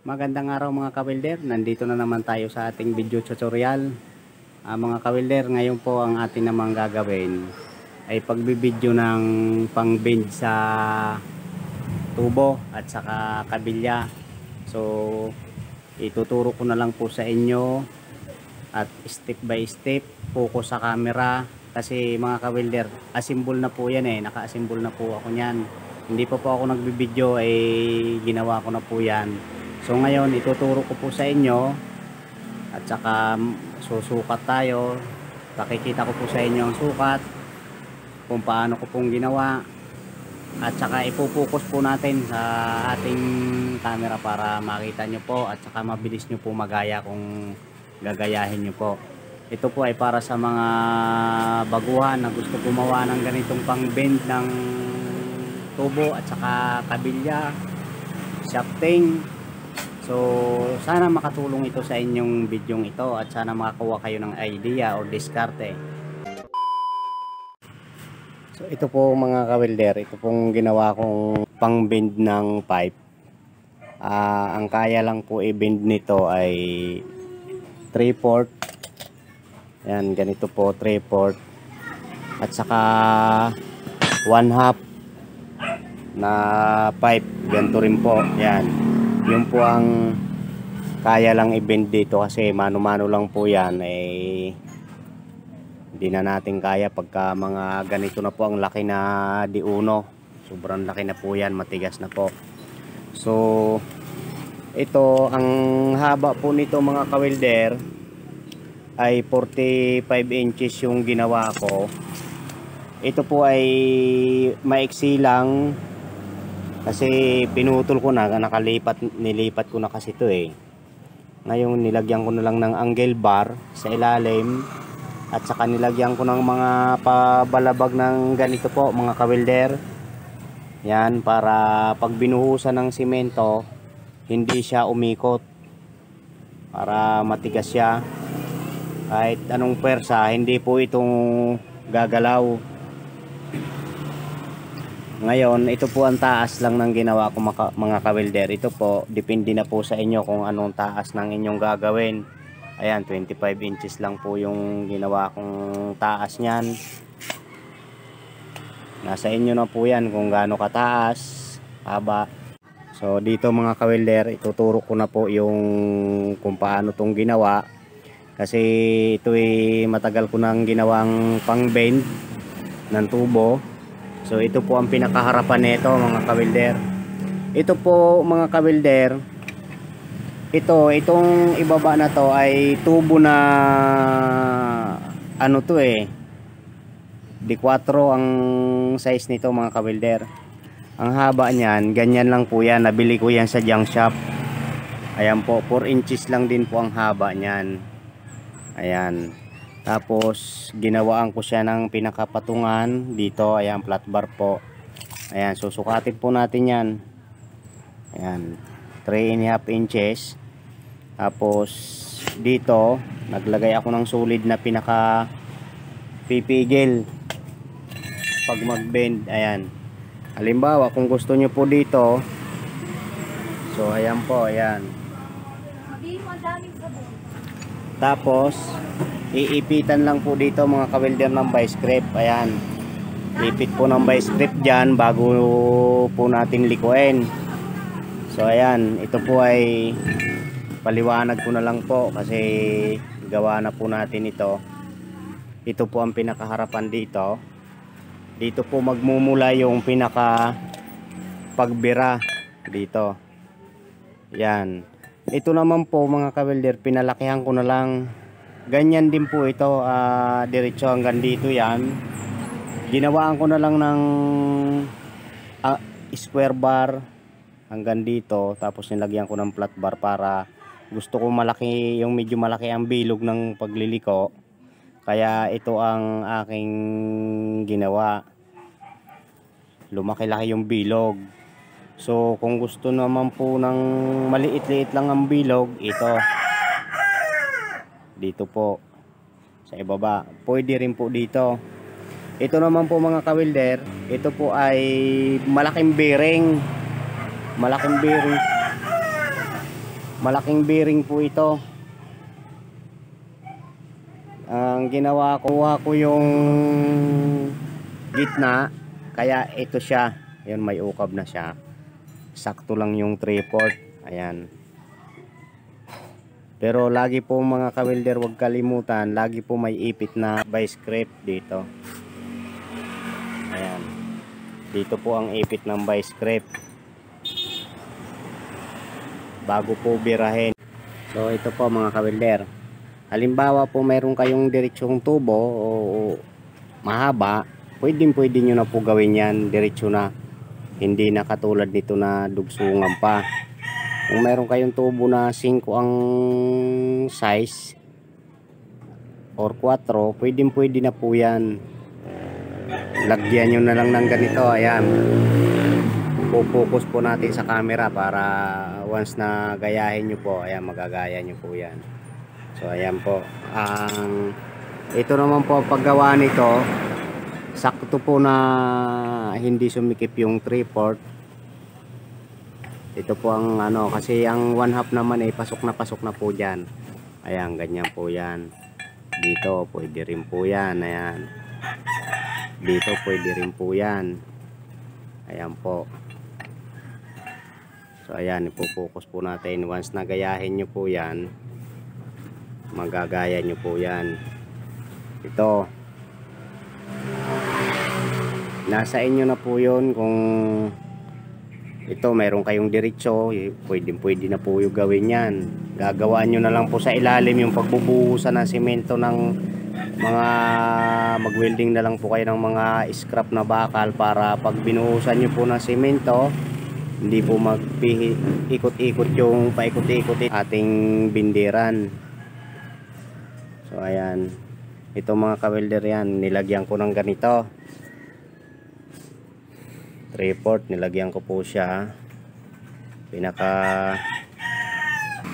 Magandang araw mga kawilder, nandito na naman tayo sa ating video tutorial. Mga kawilder, ngayon po ang atin namang gagawin ay pagbibideo ng pang-bend sa tubo at saka kabilya. So ituturo ko na lang po sa inyo at step by step, focus sa camera. Kasi mga kawilder, assemble na po yan naka-assemble na po ako niyan. Hindi pa po ako nagbibideo ay ginawa ko na po yan. So ngayon ituturo ko po sa inyo at saka susukat tayo. Pakikita ko po sa inyo ang sukat, kung paano ko pong ginawa, at saka ipo-focus po natin sa ating camera para makita nyo po at saka mabilis nyo po magaya kung gagayahin nyo po. Ito po ay para sa mga baguhan na gusto gumawa ng ganitong pang-bend ng tubo at saka kabilya, shafting. So sana makatulong ito sa inyong bidyong ito at sana makakuha kayo ng idea o diskarte. So ito po mga kawilder, ito pong ginawa kong pang bend ng pipe. Ang kaya lang po i-bend nito ay 3/4. Yan, ganito po 3/4. At saka 1/2 na pipe, ganito rin po. Yan. Yun po ang kaya lang i-bend dito kasi mano-mano lang po yan, hindi na natin kaya pagka mga ganito na po ang laki na diuno. Sobrang laki na po yan, matigas na po. So ito, ang haba po nito mga kawilder ay 45 inches yung ginawa ko. Ito po ay maiksi lang kasi pinutol ko na, nilipat ko na kasi ito Ngayon nilagyan ko na lang ng angle bar sa ilalim at saka nilagyan ko ng mga pabalabag ng ganito po mga kawilder. Yan, para pag binuhusan ng simento hindi siya umikot, para matigas siya. Kahit anong pwersa hindi po itong gagalaw. Ngayon, ito po ang taas lang ng ginawa ko mga kawilder. Ito po, depende na po sa inyo kung anong taas ng inyong gagawin. Ayan, 25 inches lang po yung ginawa kong taas niyan. Nasa inyo na po yan kung gaano kataas, haba. So dito mga kawilder, ituturo ko na po yung kung paano tong ginawa. Kasi ito matagal ko nang ginawang pang bend ng tubo. So ito po ang pinakaharapan nito mga kawilder. Ito po mga kawilder, itong ibaba na to ay tubo na ano to D4 ang size nito mga kawilder. Ang haba niyan, ganyan lang po yan. Nabili ko yan sa junk shop. Ayan po, 4 inches lang din po ang haba niyan. Ayan. Tapos ginawaan ko siya ng pinakapatungan dito. Ayan, flat bar po. Ayan, susukatin po natin yan. Ayan, 3.5 inches. Tapos dito naglagay ako ng solid na pinaka pipigil pag mag bend. Ayan, halimbawa kung gusto nyo po dito, so ayan po, ayan. Tapos iipitan lang po dito mga kawilder ng vice grip. Ayan, ipit po ng vice grip dyan bago po natin likuin. So ayan, ito po ay paliwanag ko na lang po kasi gawa na po natin ito. Ito po ang pinakaharapan dito. Dito po magmumula yung pinaka pagbira dito. Yan. Ito naman po mga kawilder, pinalakihan ko na lang. Ganyan din po ito, diretso hanggang dito yan. Ginawaan ko na lang ng square bar hanggang dito. Tapos nilagyan ko ng flat bar para gusto ko malaki, yung medyo malaki ang bilog ng pagliliko. Kaya ito ang aking ginawa. Lumaki-laki yung bilog. So kung gusto naman po ng maliit-liit lang ang bilog, ito dito po sa ibaba, pwede rin po dito. Ito naman po mga kawilder, ito po ay malaking bearing Malaking bearing po ito. Ang ginawa ko, kuha ko yung gitna, kaya ito siya. Ayun, may ukab na siya. Sakto lang yung 3/4. Ayan. Pero lagi po mga ka-welder, huwag kalimutan, lagi po may ipit na vice grip dito. Ayan. Dito po ang ipit ng vice grip. Bago po birahin. So ito po mga ka-welder. Halimbawa po mayroon kayong diretsong tubo o mahaba, pwede nyo na po gawin yan diretso na. Hindi na katulad nito na dugsungan pa. Kung mayroon kayong tubo na 5 ang size or 4, pwede na po yan. Lagyan nyo na lang ng ganito. Ayan. Focus po natin sa camera para once na gayahin nyo po, ayan, magagaya nyo po yan. So ayan po, ito naman po paggawa nito, sakto po na hindi sumikip yung 3/4. Ito po ang ano, kasi ang 1/2 naman ay pasok na po dyan. Ayan, ganyan po yan. Dito pwede rin po yan. Ayan, dito pwede rin po yan. Ayan po. So ayan, ipo-focus po natin. Once na gayahin nyo po yan, magagaya nyo po yan. Ito, nasa inyo na po yun. Kung ito mayroon kayong diretso, pwede na po yung gawin yan. Gagawaan nyo na lang po sa ilalim yung pagbubuhusan ng semento ng mga mag-welding na lang po kayo ng mga scrap na bakal para pag binuhusan nyo po ng semento, hindi po mag-ikot-ikot yung paikot-ikot ating binderan. So ayan, ito mga ka-welder yan, nilagyan ko ng ganito 3/4, nilagyan ko po siya. Pinaka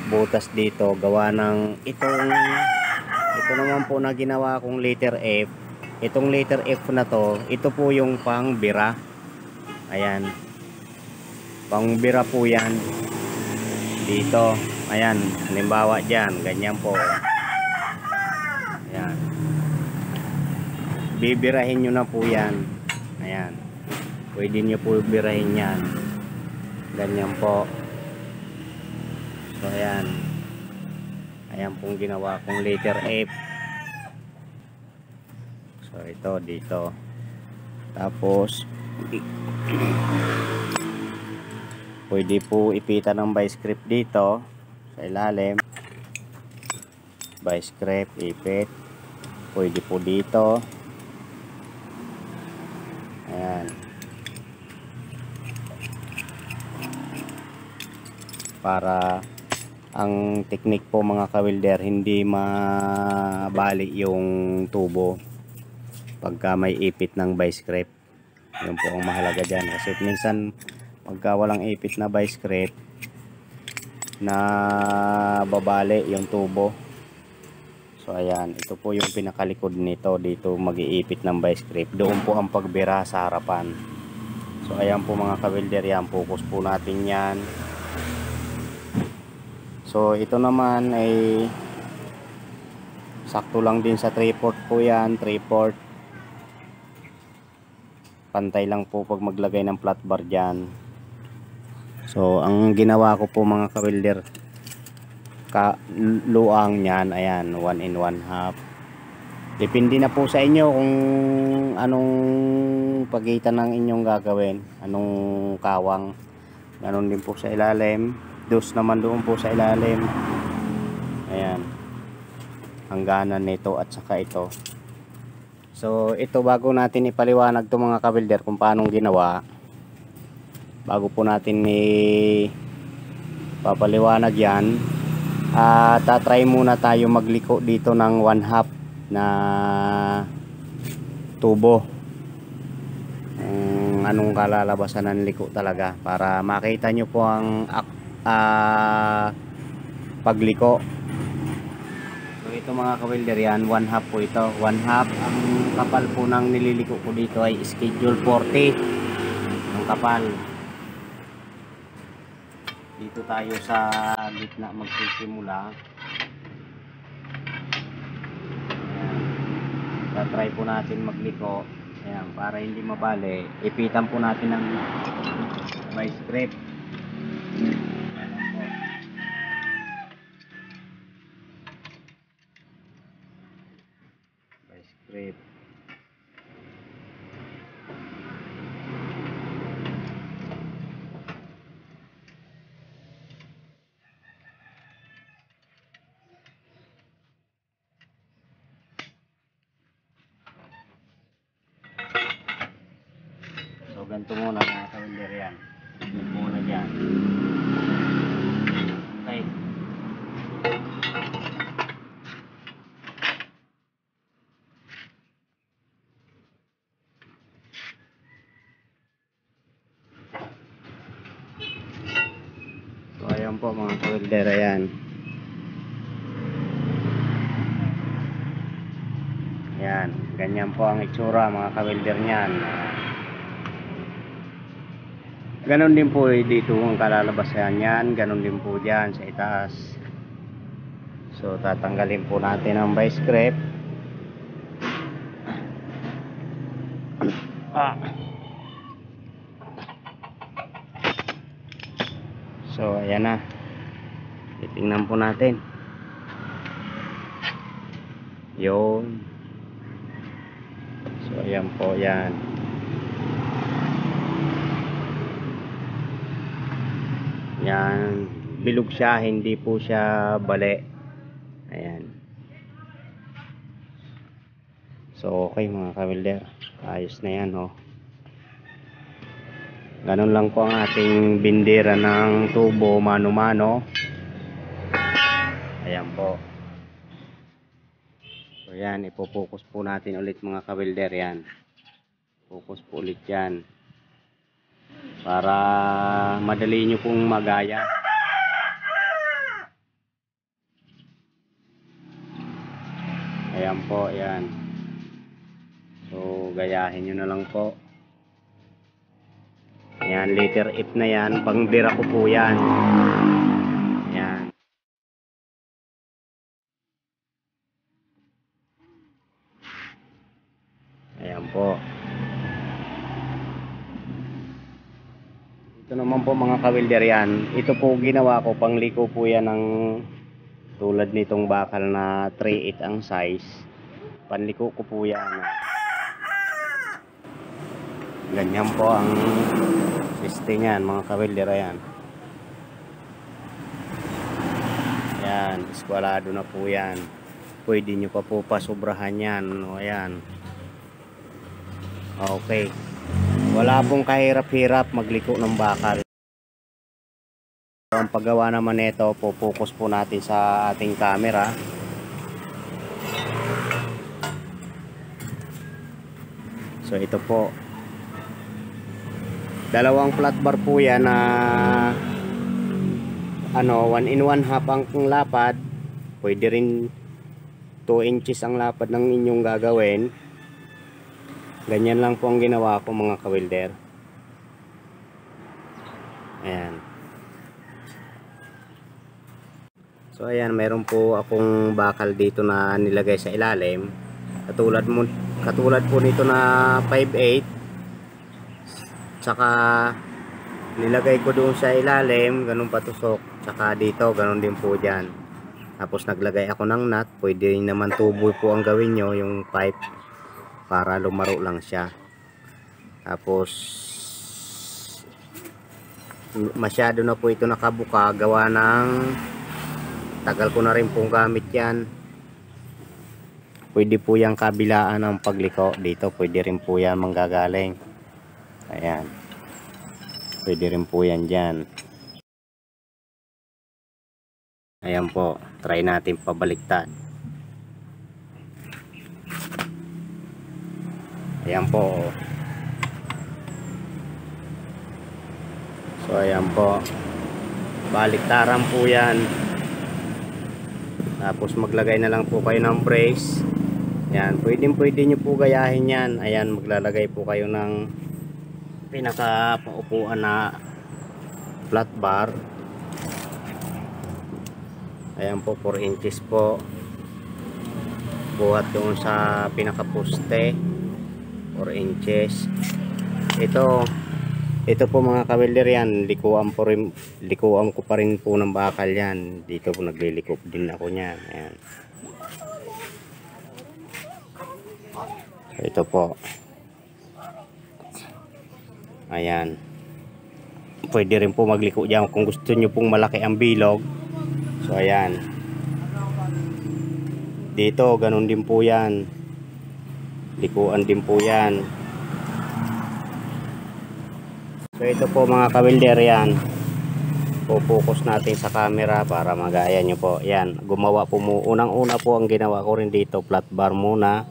butas dito gawa ng ito naman po na ginawa kong letter F. Itong letter F na to, ito po yung pang bira. Ayan, pang bira po yan dito. Ayan, halimbawa dyan, ganyan po. Ayan, bibirahin nyo na po yan. Ayan, pwede nyo po birahin yan, ganyan po. So ayan, ayan pong ginawa kong letter F. So ito dito, tapos pwede po ipitan ng vice grip dito sa ilalim. Vice grip, ipit. Pwede po dito. Ayan. Para ang technique po mga ka-welder, hindi mabali yung tubo pagka may ipit ng vice grip. Yun po ang mahalaga dyan. Kasi minsan pagka walang ipit na vice grip, na babali yung tubo. So ayan, ito po yung pinakalikod nito. Dito mag-iipit ng vice grip. Doon po ang pagbira sa harapan. So ayan po mga ka-welder, yan, focus po natin yan. So ito naman ay sakto lang din sa 3/4 po yan, 3/4. Pantay lang po pag maglagay ng flat bar dyan. So ang ginawa ko po mga ka-welder, luang niyan, ayan, 1 and 1/2. Depende na po sa inyo kung anong pagitan ng inyong gagawin, anong kawang. Ganon din po sa ilalim, dos naman doon po sa ilalim. Ayan, hangganan nito at saka ito. So ito, bago natin ipaliwanag to mga ka-welder kung paano ginawa, bago po natin papaliwanag yan, tatry muna tayo magliko dito ng 1/2 na tubo. Anong kalalabasan ng liko talaga, para makita nyo po ang pagliko. So ito mga ka-welder, yan 1/2 po ito, 1/2. Ang kapal po ng nililiko ko dito ay schedule 40 ang kapal. Dito tayo sa gitna magsisimula. Try po natin magliko. Ayan, para hindi mabali, ipitan po natin ng vice grip. Vice grip. So ganito muna mga ka-welder yan. Ganito muna dyan. Okay. So ayan po mga ka-welder, ayan. Ayan, ganyan po ang itsura mga ka-welder niyan. Ganon din po dito ang kalalabasan yan, ganon din po dyan sa itaas. So tatanggalin po natin ang vice grip. So ayan na, titingnan po natin. Yun. So ayan po yan. Yan, bilog siya, hindi po siya bali. Ayan. So okay mga ka-welder, ayos na yan oh. Ganun lang po ang ating bindera ng tubo mano-mano. Ayan po. So yan, ipopokus po natin ulit mga ka-welder yan. Focus po ulit yan. Para madali nyo pong magaya. Ayan po, ayan. So gayahin nyo na lang po. Ayan, letter F na yan, pangbira ko po yan. Ayan. Ayan po. Ito naman po mga ka-welder yan. Ito po ginawa ko, pangliko po yan ng tulad nitong bakal na 3/8 ang size. Panliko ko po yan. Ganyan po ang system yan mga ka-welder yan. Yan, eskwalado na po yan. Pwede nyo pa po pasubrahan yan. O yan. Okay. Wala pong kahirap-hirap magliko ng bakal. Ang paggawa naman nito, po-focus po natin sa ating camera. So ito po. Dalawang flat bar po yan na 1 1/2 ang lapad. Pwede rin 2 inches ang lapad ng inyong gagawin. Ganyan lang po ang ginawa ko mga ka-welder. Ayan. So ayan, meron po akong bakal dito na nilagay sa ilalim. Katulad po nito na 5/8. Saka nilagay ko doon sa ilalim, ganun patusok. Saka dito, ganun din po dyan. Tapos naglagay ako ng nut. Pwede rin naman tubo po ang gawin nyo, yung pipe. Para lumaro lang siya. Tapos masyado na po ito nakabuka, gawa ng tagal ko na rin pong gamit yan. Pwede po yung kabilaan ng pagliko dito, pwede rin po yan manggagaling. Ayan, pwede rin po yan dyan. Ayan po, try natin pabaliktad. Ayan po. So ayan po, baliktaran po yan. Tapos maglagay na lang po kayo ng brace. Ayan, pwede nyo po gayahin yan. Ayan, maglalagay po kayo ng pinaka paupuan na flat bar. Ayan po, 4 inches po. Buhat doon sa pinakaposte, 4 inches. Ito po mga kawilder, yan likuan ko pa rin po ng bakal yan. Dito po naglilikop din ako niyan. Ayan. Ito po. Ayan. Pwede rin po magliko diyan kung gusto niyo pong malaki ang bilog. So ayan. Dito ganun din po yan. Likuan din po yan. So ito po mga kawilder, yan. Focus natin sa camera para magaya nyo po. Yan, gumawa po mo. Unang-una po ang ginawa ko rin dito, flat bar muna.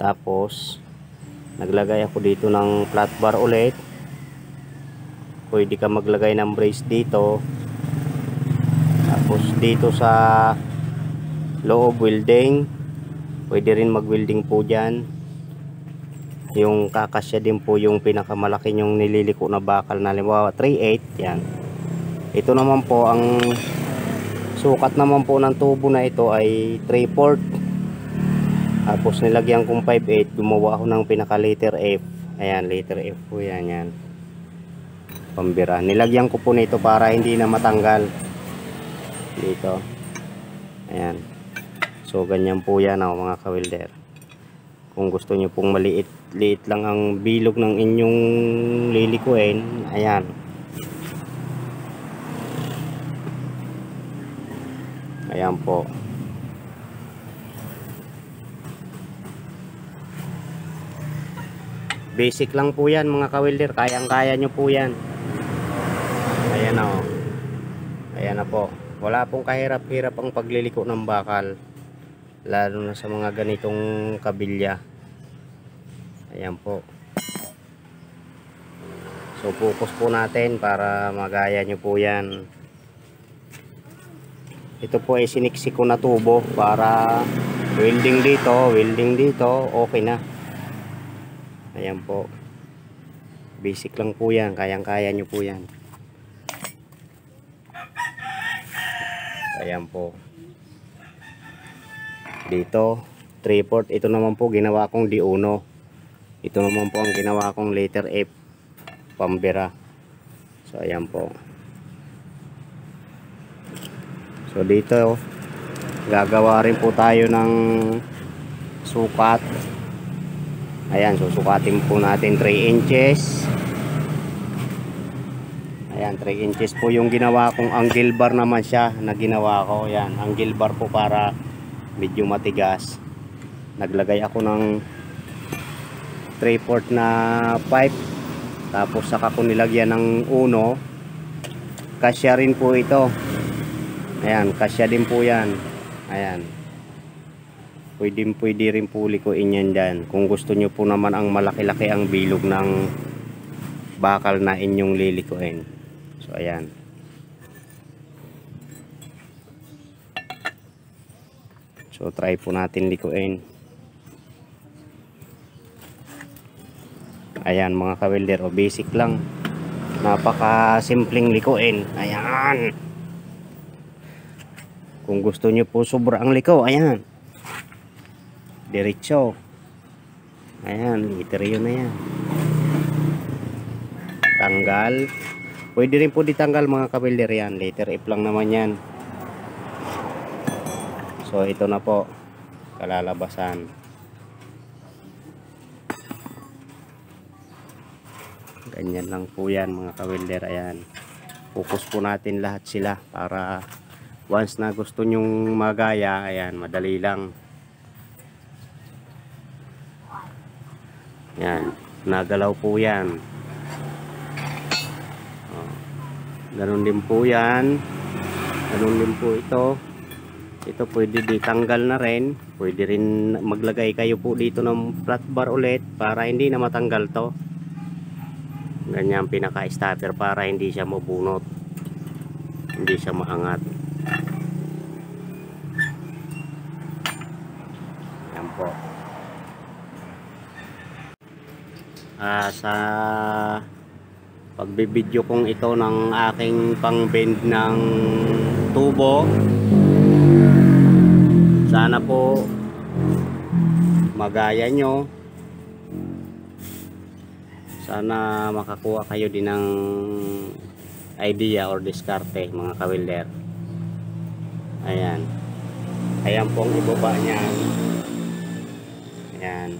Tapos naglagay ako dito ng flat bar ulit. Pwede ka maglagay ng brace dito. Tapos dito sa loob welding, pwede rin mag-welding po dyan. Yung kakasya din po yung pinakamalaki yung nililiko na bakal na halimbawa 3/8, yan. Ito naman po ang sukat naman po ng tubo na ito ay 3/4. Tapos nilagyan kong 5/8, gumawa ako ng pinaka letter F. Ayan, letter F po yan, yan. Pambira. Nilagyan ko po nito para hindi na matanggal. Dito. Ayan. So ganyan po yan mga kawilder. Kung gusto nyo pong maliit lang ang bilog ng inyong lilikuin, ayan. Ayan po. Basic lang po yan mga kawilder, kayang-kaya nyo po yan. Ayan o. Ayan na po. Wala pong kahirap-hirap ang pagliliko ng bakal, lalo na sa mga ganitong kabilya. Ayan po. So focus po natin para magaya nyo po yan. Ito po ay siniksik ko na tubo para welding dito, okay na. Ayan po. Basic lang po yan, kayang-kaya nyo po yan. Ayan po. Dito 3/4. Ito naman po ginawa kong D1. Ito naman po ang ginawa kong letter F, pambira. So ayan po. So dito gagawa rin po tayo ng sukat. Ayan, susukatin po natin 3 inches. Ayan, 3 inches po yung ginawa kong angle bar naman siya na ginawa ko. Ayan, angle bar po para medyo matigas. Naglagay ako ng 3/4 na pipe, tapos saka ko nilagyan ng 1. Kasya rin po ito. Ayan, kasya din po yan. Ayan, pwede rin po likuin yan dyan. Kung gusto nyo po naman ang malaki-laki ang bilog ng bakal na inyong lilikuin. So ayan. So try po natin likuin. Ayan mga kawilder, basic lang. Napaka simpleng likuin. Ayan. Kung gusto nyo po sobrang liko, ayan. Diretso. Ayan, literio na yan. Tanggal. Pwede rin po ditanggal mga kawilder yan. Letter F lang naman yan. So ito na po kalalabasan. Ganyan lang po yan mga kawilder. Ayan, focus po natin lahat sila para once na gusto nyong magaya, ayan, madali lang. Yan, nagalaw po yan. Ganun din po yan. Ganun din po ito. Ito pwede ditanggal na rin. Pwede rin maglagay kayo po dito ng flat bar ulit para hindi na matanggal to. Ganyan pinaka-stopper para hindi siya mabunot, hindi siya maangat. Yan po. Sa pagbibideo kong ito ng aking pang bend ng tubo, Sana po magaya nyo. Sana makakuha kayo din ng idea or diskarte mga ka-welder. Ayan. Ayan pong ibaba niyan. Ayan.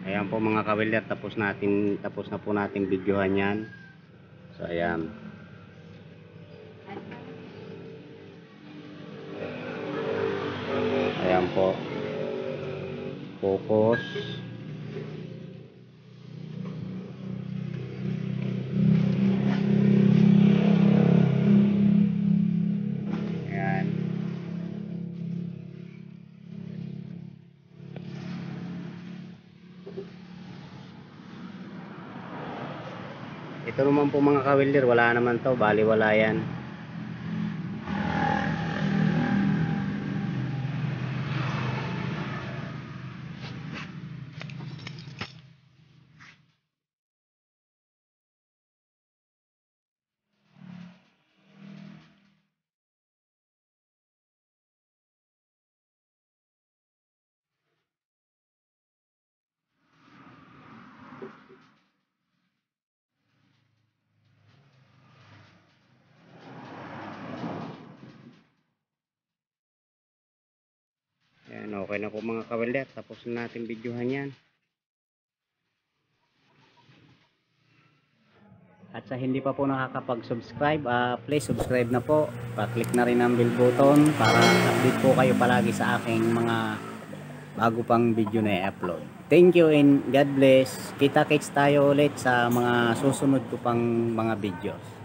Ayan po mga ka-welder, tapos na po natin videohan yan. So ayan. Ayan po. Focus. Ayan. Ito naman po mga ka-welder, wala naman to, bali wala yan. Ayan, okay na po mga ka-welder, tapos na natin videohan yan. At sa hindi pa po nakakapag-subscribe, please subscribe na po. Pa-click na rin ang bell button para update po kayo palagi sa aking mga bago pang video na i-upload. Thank you and God bless. Kita-kits tayo ulit sa mga susunod ko pang mga videos.